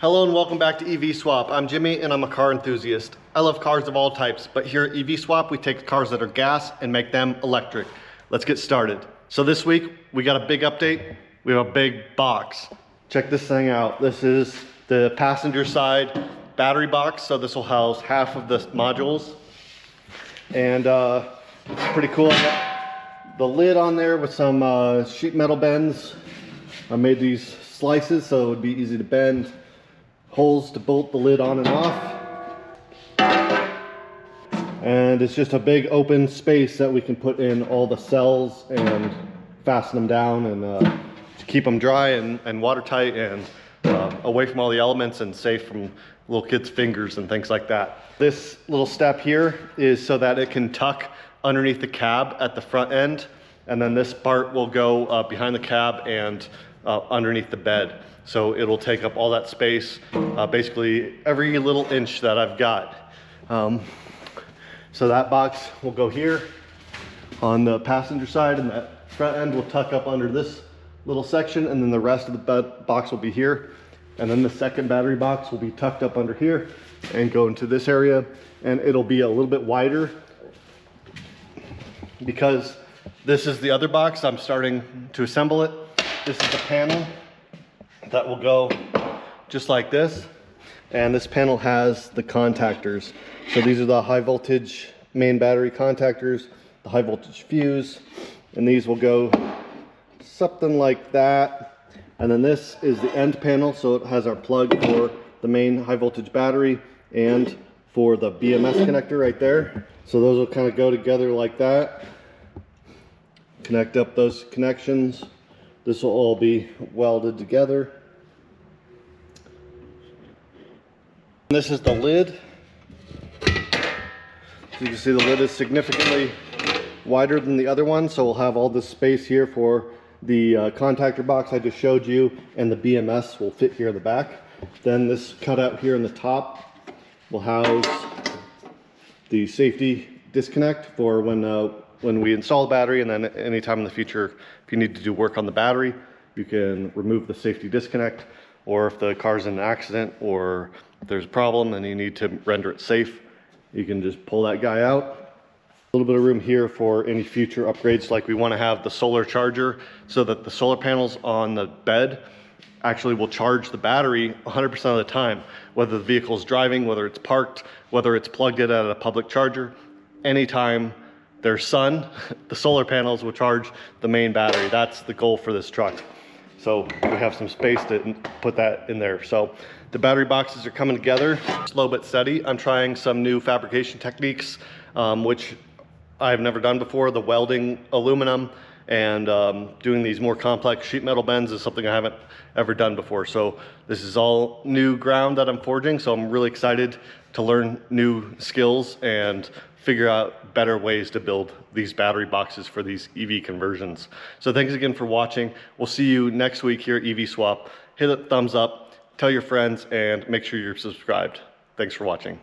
Hello and welcome back to EVSwap. I'm Jimmy and I'm a car enthusiast. I love cars of all types, but here at EVSwap we take cars that are gas and make them electric. Let's get started. So this week we got a big update. We have a big box. Check this thing out. This is the passenger side battery box. So this will house half of the modules. And it's pretty cool. I got the lid on there with some sheet metal bends. I made these slices so it would be easy to bend. Holes to bolt the lid on and off. And it's just a big open space that we can put in all the cells and fasten them down and keep them dry and watertight and away from all the elements and safe from little kids' fingers and things like that. This little step here is so that it can tuck underneath the cab at the front end, and then this part will go behind the cab and underneath the bed. So it'll take up all that space, basically every little inch that I've got. So that box will go here on the passenger side, and that front end will tuck up under this little section, and then the rest of the box will be here. And then the second battery box will be tucked up under here and go into this area, and it'll be a little bit wider because this is the other box. I'm starting to assemble it. This is the panel that will go just like this, and this panel has the contactors. So these are the high voltage main battery contactors, the high voltage fuse, and these will go something like that. And then this is the end panel, so it has our plug for the main high voltage battery and for the BMS connector right there. So those will kind of go together like that. Connect up those connections. This will all be welded together. This is the lid. So you can see the lid is significantly wider than the other one, so we'll have all this space here for the contactor box I just showed you, and the BMS will fit here in the back. Then this cutout here in the top will house the safety disconnect for when we install the battery, and then anytime in the future if you need to do work on the battery, you can remove the safety disconnect, or if the car's in an accident or if there's a problem and you need to render it safe, you can just pull that guy out. A little bit of room here for any future upgrades, like we want to have the solar charger so that the solar panels on the bed actually will charge the battery 100% of the time, whether the vehicle is driving, whether it's parked, whether it's plugged in at a public charger. Anytime there's sun, the solar panels will charge the main battery. That's the goal for this truck. So we have some space to put that in there. So the battery boxes are coming together slow but steady. I'm trying some new fabrication techniques, which I've never done before. The welding aluminum and doing these more complex sheet metal bends is something I haven't ever done before. So this is all new ground that I'm forging. So I'm really excited to learn new skills and figure out better ways to build these battery boxes for these EV conversions. So thanks again for watching. We'll see you next week here at EVSwap. Hit a thumbs up, tell your friends, and make sure you're subscribed. Thanks for watching.